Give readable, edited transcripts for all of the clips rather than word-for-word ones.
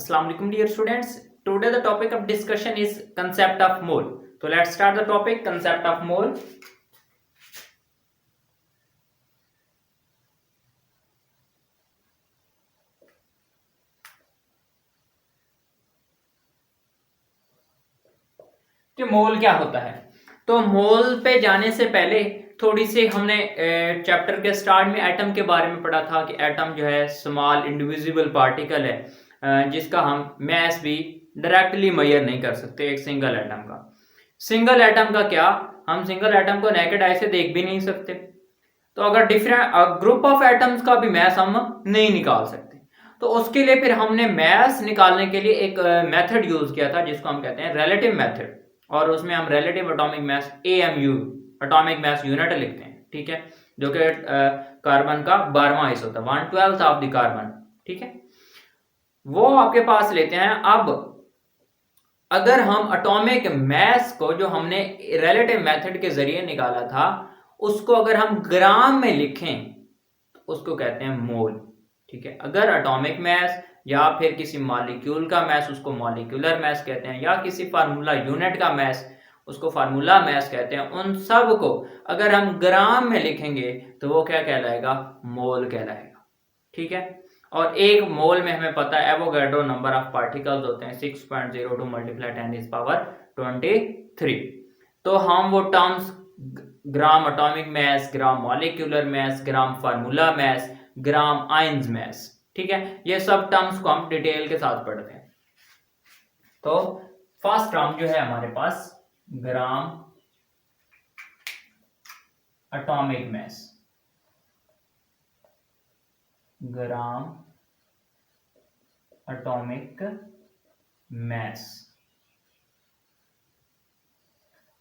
Assalamu alaikum dear students. Today the topic of discussion is concept of mole. So let's start the topic concept of mole. कि मोल क्या होता है। तो मोल पे जाने से पहले थोड़ी सी हमने चैप्टर के स्टार्ट में एटम के बारे में पढ़ा था कि एटम जो है स्मॉल इंडिविजिबल पार्टिकल है जिसका हम मैस भी डायरेक्टली मेजर नहीं कर सकते एक सिंगल एटम का। सिंगल एटम का क्या, हम सिंगल एटम को नेकेड आई से देख भी नहीं सकते, तो अगर डिफरेंट ग्रुप ऑफ एटम्स का भी मैस हम नहीं निकाल सकते। तो उसके लिए फिर हमने मैस निकालने के लिए एक मेथड यूज किया था जिसको हम कहते हैं रिलेटिव मेथड, और उसमें हम relative atomic mass AMU atomic mass unit लिखते हैं, ठीक है, जो कि कार्बन का 12वां हिस्सा होता है, 1/12 ऑफ द कार्बन, ठीक है, वो आपके पास लेते हैं। अब अगर हम एटॉमिक मैस को जो हमने रिलेटिव मेथड के जरिए निकाला था उसको अगर हम ग्राम में लिखें तो उसको कहते हैं मोल, ठीक है। अगर एटॉमिक मैस या फिर किसी मॉलिक्यूल का मैस उसको मॉलिक्यूलर मैस कहते हैं, या किसी फार्मूला यूनिट का मैस उसको फार्मूला मैस कहते हैं। उन सब को अगर हम ग्राम में लिखेंगे तो वो क्या कहलाएगा, मोल कहलाएगा, ठीक है। और एक मोल में हमें पता है एवोगैड्रो नंबर ऑफ पार्टिकल्स होते हैं 6.02 मल्टीप्लाई 10⁻23। तो हम वो terms gram atomic mass, gram molecular mass, gram formula mass, gram ions mass, ठीक है, ये सब टर्म्स को हम डिटेल के साथ पढ़ते हैं। तो फर्स्ट टर्म जो है हमारे पास gram atomic mass, gram atomic mass.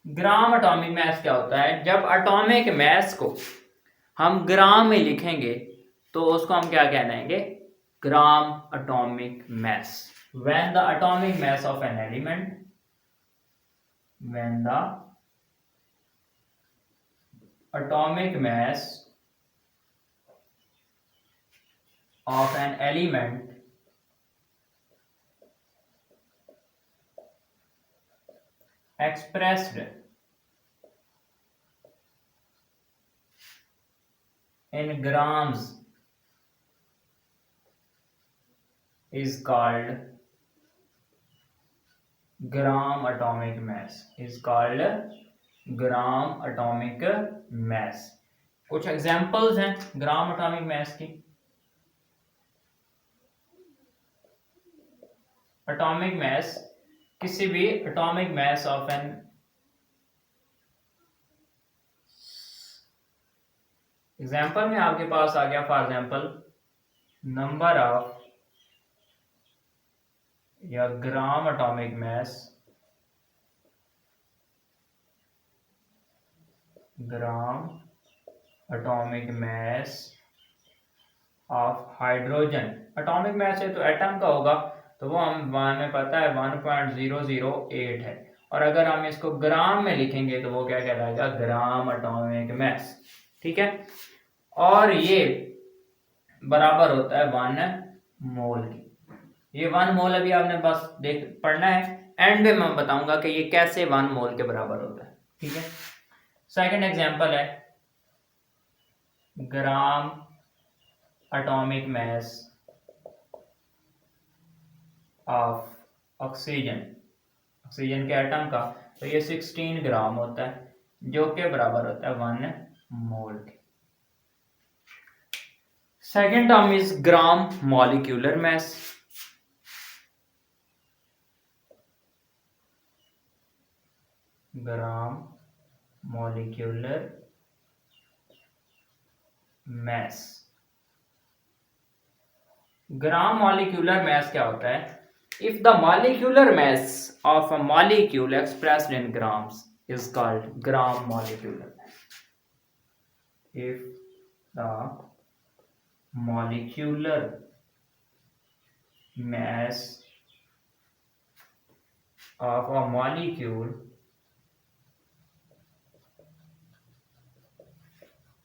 Gram atomic mass क्या होता है, जब एटॉमिक मैस को हम ग्राम में लिखेंगे तो उसको हम क्या कहलाएंगे, gram atomic mass. When the atomic mass of an element, when the atomic mass of an element expressed in grams is called gram atomic mass, is called gram atomic mess. कुछ एग्जांपल्स हैं ग्राम atomic mess की। Atomic mass, किसी भी atomic mass of an example में आपके पास आ गया for example number of या ग्राम atomic mass, gram atomic mass of hydrogen. Atomic mass है तो एटम का होगा, तो वो हमें पता है 1.008 है, और अगर हम इसको ग्राम में लिखेंगे तो वो क्या कहलाएगा, ग्राम एटॉमिक मैस, ठीक है। और ये बराबर होता है 1 मोल की। ये 1 मोल अभी आपने बस देख पढ़ना है, एंड में मैं बताऊंगा कि ये कैसे 1 मोल के बराबर होता है, ठीक है। सेकंड एग्जांपल है ग्राम atomic mass of oxygen, oxygen के एटम का, तो ये 16 ग्राम होता है जो के बराबर होता है 1 मोल के। Second term is gram molecular mass, gram molecular mass. Gram molecular mass क्या होता है, if the molecular mass of a molecule expressed in grams is called gram molecular mass. If the molecular mass of a molecule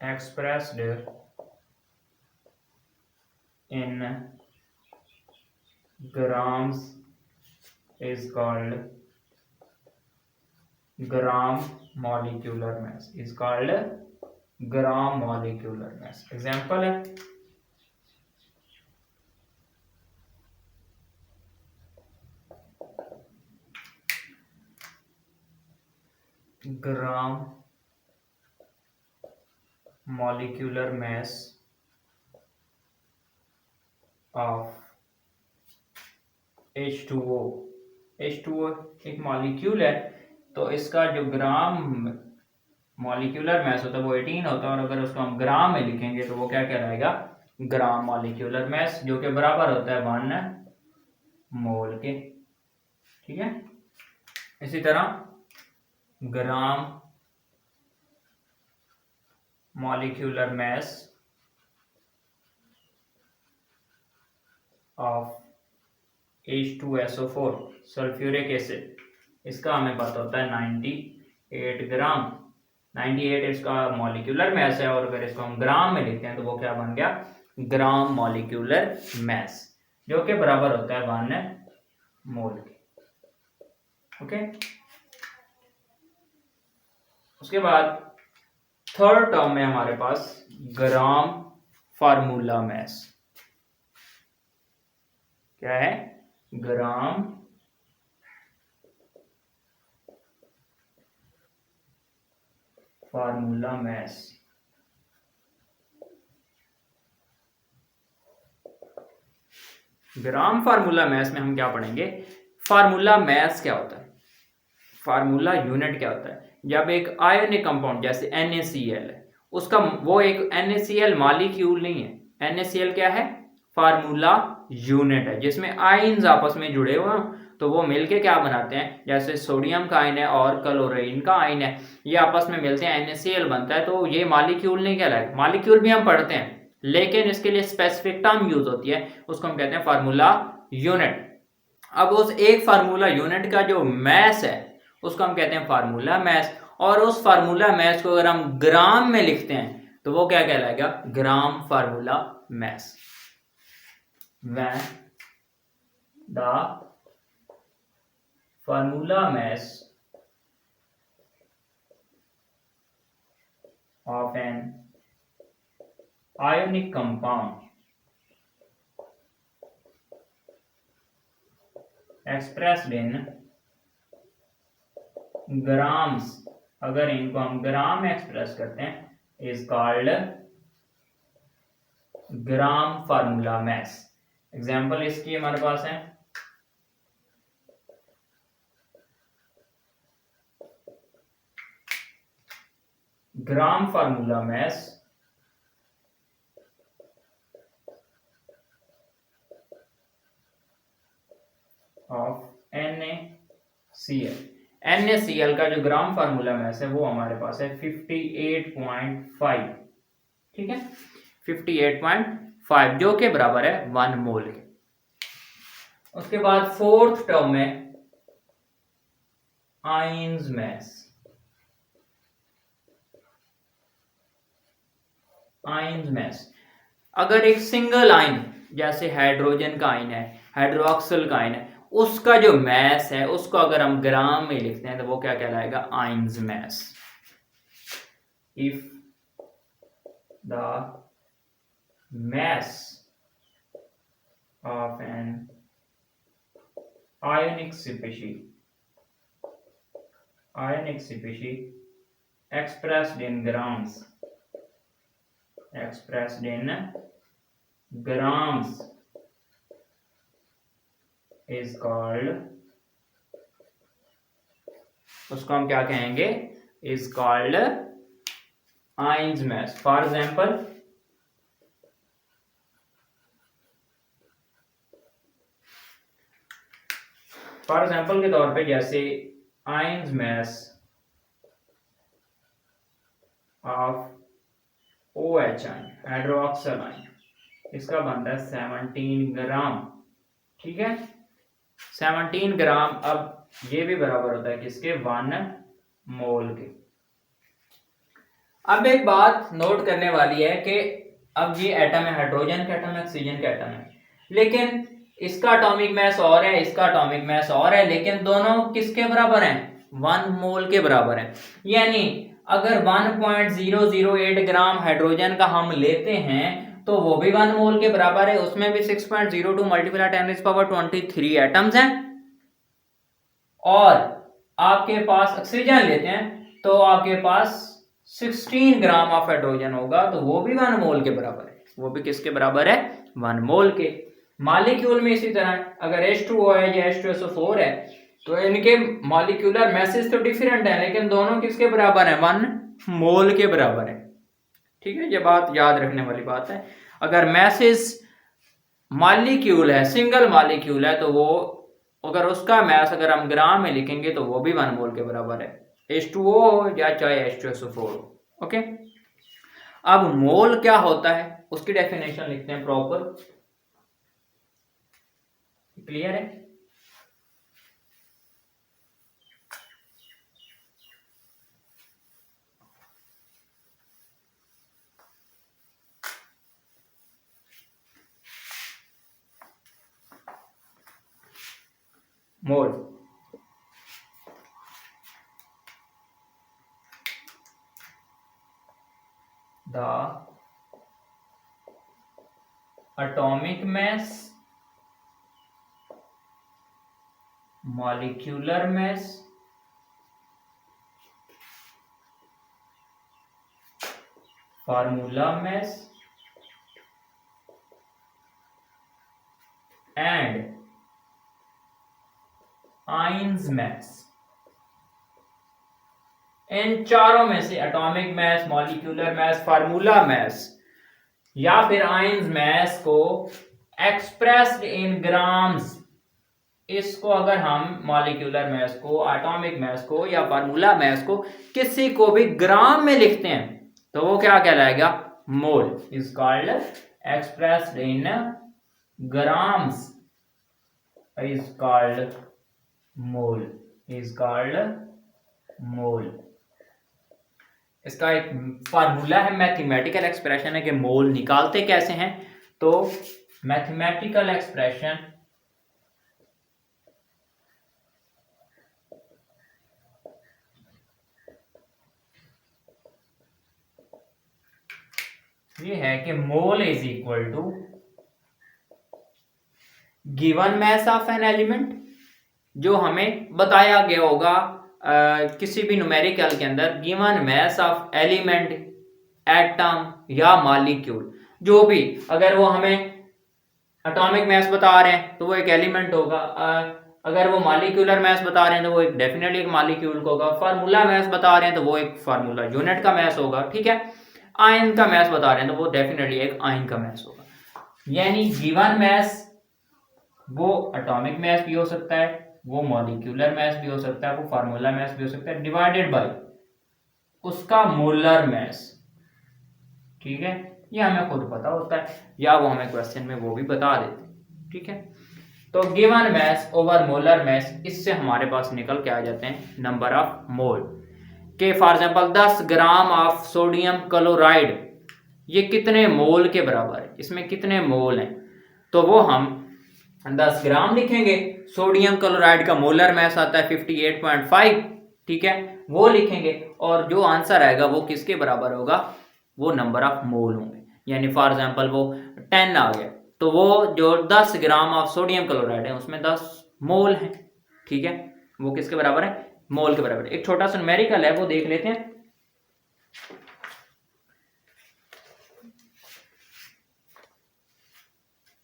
expressed in grams is called gram molecular mass, is called gram molecular mass। Example है ग्राम molecular mass of H2O। H2O एक molecule है, तो इसका जो ग्राम molecular mess होता है वो 18 होता है, और अगर उसको हम ग्राम में लिखेंगे तो वो क्या कहलाएगा, ग्राम मॉलिक्यूलर मैस, जो कि बराबर होता है 1 मोल के। ठीक है, इसी तरह ग्राम molecular mass of H2SO4 sulphuric acid, इसका हमें पता होता है 98 ग्राम। 98 इसका मॉलिक्यूलर मैस है, और अगर इसको हम ग्राम में लिखते हैं तो वो क्या बन गया, ग्राम मॉलिक्यूलर मैस, जो कि बराबर होता है 1 मोल के। ओके, उसके बाद थर्ड टर्म में हमारे पास ग्राम फार्मूला मैस। क्या है, gram formula mass. Gram formula mass में हम क्या पढ़ेंगे, फार्मूला मैस क्या होता है, फार्मूला यूनिट क्या होता है। जब एक आयनिक कंपाउंड जैसे NaCl है, उसका वो एक NaCl मॉलिक्यूल नहीं है, NaCl क्या है, फार्मूला यूनिट है, जिसमें आयन्स आपस में जुड़े हुए हैं, तो वो मिलके क्या बनाते हैं, जैसे सोडियम का आयन है और क्लोरीन का आयन है, ये आपस में मिलते हैं NaCl बनता है, तो ये मॉलिक्यूल नहीं कहलाएगा। मॉलिक्यूल भी हम पढ़ते हैं, लेकिन इसके लिए स्पेसिफिक टर्म यूज होती है, उसको हम कहते हैं फार्मूला यूनिट। अब उस एक फार्मूला यूनिट का जो मैस है उसको हम कहते हैं फार्मूला मैस, और उस फार्मूला मैस को अगर हम ग्राम में लिखते हैं तो वो क्या कहलाएगा, gram formula mass. when the formula mass of an ionic compound expressed in grams, अगर इनको हम ग्राम में एक्सप्रेस करते हैं, is called gram formula mass. Example इसकी हमारे पास है gram formula mass of NaCl। NaCl का जो ग्राम फार्मूला मैस है वो हमारे पास है 58.5। ठीक है, 58.5, जो के बराबर है 1 मोल के। उसके बाद फोर्थ टर्म में आयन्स मैस। आयन्स मैस, अगर एक सिंगल आयन जैसे हाइड्रोजन का आयन है, हाइड्रोक्सिल का आयन है, उसका जो मैस है उसको अगर हम ग्राम में लिखते हैं तो वो क्या कहलाएगा, ions mass. If the mass of an ionic species expressed in grams is called, उसको हम क्या कहेंगे, is called ions mass. For example के तौर पे जैसे ions mass of OH ion, hydroxyl ion, इसका बनता है 17 ग्राम। ठीक है, 17 ग्राम। अब ये भी बराबर होता है किसके, 1 मोल के। अब एक बात नोट करने वाली है कि अब ये एटम है, हाइड्रोजन का एटम है, ऑक्सीजन का एटम है, लेकिन इसका एटॉमिक मास और है, इसका एटॉमिक मास और है, लेकिन दोनों किसके बराबर हैं? 1 मोल के बराबर हैं। यानी अगर 1.008 ग्राम हाइड्रोजन का हम लेते हैं तो वो भी 1 मोल के बराबर है, उसमें भी 6.02 मल्टीप्लाई 10⁻23 एटम्स हैं। और आपके पास ऑक्सीजन लेते हैं तो आपके पास 16 ग्राम ऑफ हाइड्रोजन होगा, तो वो भी 1 मोल के बराबर है। वो भी किसके बराबर है? 1 मोल के। मॉलिक्यूल में इसी तरह अगर H2O है या H2SO4 है तो इनके मॉलिक्यूलर मैसेज तो डिफरेंट है, लेकिन दोनों किसके बराबर है? 1 मोल के बराबर है। ठीक है, ये बात याद रखने वाली बात है। अगर मैसेज मॉलिक्यूल है, सिंगल मॉलिक्यूल है, तो वो अगर उसका मैस अगर हम ग्राम में लिखेंगे तो वो भी 1 मोल के बराबर है, H2O हो या चाहे H2SO4 हो। ओके, अब मोल क्या होता है उसकी डेफिनेशन लिखते हैं प्रॉपर। क्लियर है? मोल the atomic mass, molecular mass, formula mass and ions mass। इन चारों में से atomic mass, molecular mass, formula mass या फिर आयंस मास को एक्सप्रेस्ड इन ग्राम्स, इसको अगर हम मॉलिक्यूलर मास को, एटॉमिक मास को या फार्मूला मास को किसी को भी ग्राम में लिखते हैं तो वो क्या कहलाएगा? Mole. Is called expressed in grams, is called mole, is called mole. इसका एक फार्मूला है, मैथमेटिकल एक्सप्रेशन है कि मोल निकालते कैसे हैं। तो मैथमेटिकल एक्सप्रेशन ये है कि mole is equal to given mass of an element, जो हमें बताया गया होगा किसी भी न्यूमेरिकल के अंदर, given mass of element, atom या मॉलिक्यूल, जो भी, अगर वो हमें एटॉमिक मास बता रहे हैं तो वो एक एलिमेंट होगा, अगर वो मॉलिक्यूलर मास बता रहे हैं तो वो एक डेफिनेटली एक मॉलिक्यूल होगा, फार्मूला मास बता रहे हैं तो वो एक फार्मूला यूनिट का मास होगा। ठीक है, आयन का मास बता रहे हैं तो वो डेफिनेटली एक आयन का मास होगा। यानी गिवन मास वो एटॉमिक मास भी हो सकता है, वो मॉलिक्यूलर मास भी हो सकता है, वो फार्मूला मास भी हो सकता है, डिवाइडेड बाय उसका मोलर मास। ठीक है, ये हमें खुद पता होता है या वो हमें क्वेश्चन में वो भी बता देते हैं। ठीक है, तो गिवन मास ओवर मोलर मास, इससे हमारे पास निकल के आ जाते हैं नंबर ऑफ मोल के। For example 10 gram of sodium chloride, ये कितने मोल के बराबर है, इसमें कितने मोल हैं, तो वो हम 10 ग्राम लिखेंगे। सोडियम क्लोराइड का मोलर मास आता है 58.5। ठीक है, वो लिखेंगे और जो आंसर आएगा वो किसके बराबर होगा? वो नंबर ऑफ मोल होंगे। यानी फॉर एग्जांपल वो 10 आ गया तो वो जो 10 ग्राम ऑफ सोडियम क्लोराइड है उसमें 10 मोल है। ठीक है, वो किसके बराबर है? मोल के बराबर। एक छोटा सा न्यूमेरिकल है वो देख लेते हैं।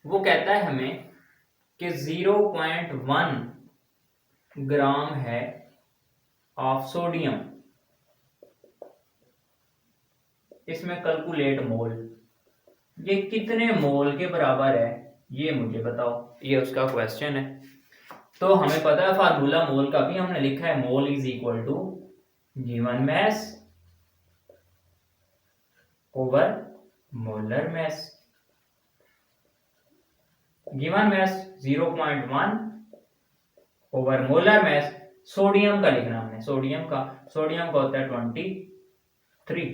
वो कहता है हमें कि 0.1 ग्राम है ऑफ सोडियम, इसमें कैलकुलेट मोल, ये कितने मोल के बराबर है ये मुझे बताओ, ये उसका क्वेश्चन है। तो हमें पता है फार्मूला मोल का भी हमने लिखा है, mole is equal to given mass over molar mass. Given mass 0.1 over molar mass, sodium का लिखना हमने, सोडियम का होता है 23।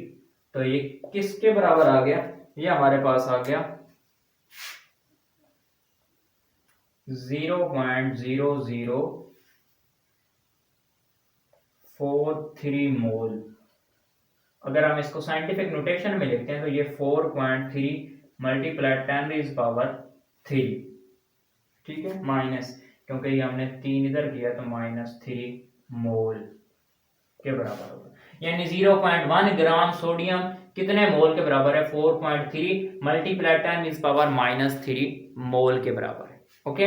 तो ये किसके बराबर आ गया? ये हमारे पास आ गया 0.0043 मोल। अगर हम इसको साइंटिफिक नोटेशन में लिखते हैं तो ये 4.3 मल्टीप्लाई 10⁻3, ठीक है, माइनस, क्योंकि ये हमने 3 इधर किया तो -3 मोल के बराबर होगा। यानी 0.1 ग्राम सोडियम कितने मोल के बराबर है? 4.3 मल्टीप्लाई 10⁻³ मोल के बराबर है। ओके,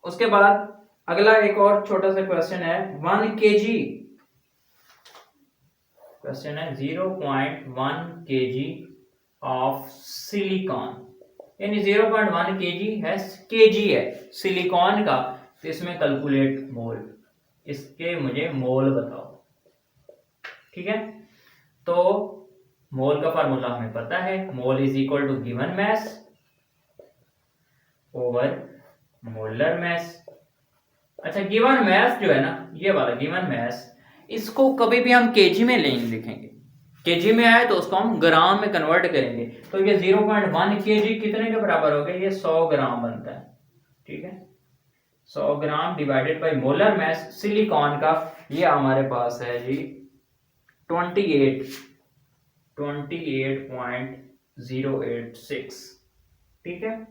उसके बाद अगला एक और छोटा सा क्वेश्चन है 1 kg। क्वेश्चन है 0.1 kg ऑफ सिलिकॉन, यानी 0.1 kg है सिलिकॉन का, तो इसमें कैलकुलेट मोल, इसके मुझे मोल बताओ। ठीक है, तो मोल का फार्मूला हमें पता है, mole is equal to given mass over molar mass. अच्छा, गिवन मैस जो है ना, ये वाला गिवन मैस, इसको कभी भी हम केजी में नहीं लिखेंगे, केजी में आए तो उसको हम ग्राम में कन्वर्ट करेंगे। तो ये 0.1 केजी कितने के बराबर हो गया? ये 100 ग्राम बनता है। ठीक है, 100 gram divided by molar mass silicon का, ये हमारे पास है जी 28.086। ठीक है,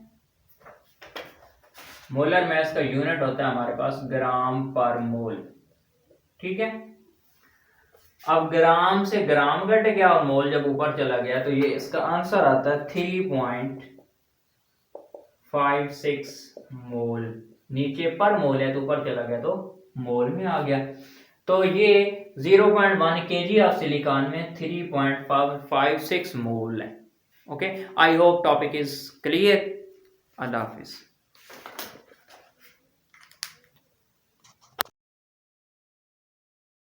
मोलर मैस का यूनिट होता है हमारे पास ग्राम पर मोल। ठीक है, अब ग्राम से ग्राम घट गया और मोल जब ऊपर चला गया तो ये इसका आंसर आता है 3.56 मोल। नीचे पर मोल है तो ऊपर चला गया तो मोल में आ गया। तो ये 0.1 kg ऑफ सिलिकॉन में 3.56 मोल है। Okay, I hope topic is clear. Allah Hafiz.